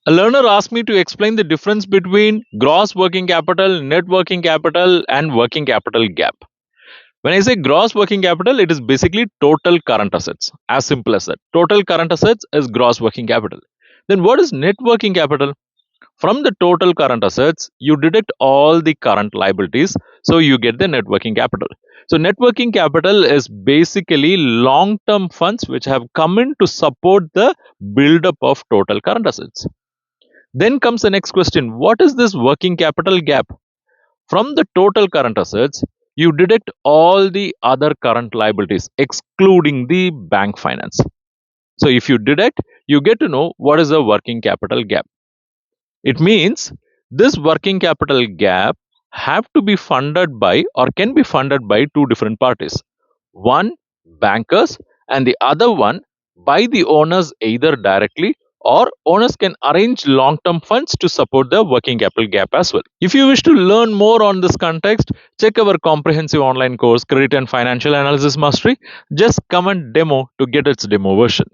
A learner asked me to explain the difference between gross working capital, net working capital, and working capital gap. When I say gross working capital, it is basically total current assets. As simple as that. Total current assets is gross working capital. Then what is net working capital? From the total current assets, you deduct all the current liabilities, so you get the net working capital. So, net working capital is basically long term funds which have come in to support the build-up of total current assets. Then comes the next question: what is this working capital gap? From the total current assets, you deduct all the other current liabilities, excluding the bank finance. So, if you deduct, you get to know what is the working capital gap. It means this working capital gap have to be funded by or can be funded by two different parties. One, bankers, and the other one by the owners either directly or owners can arrange long-term funds to support the working capital gap as well. If you wish to learn more on this context, check our comprehensive online course Credit and Financial Analysis Mastery. Just comment demo to get its demo version.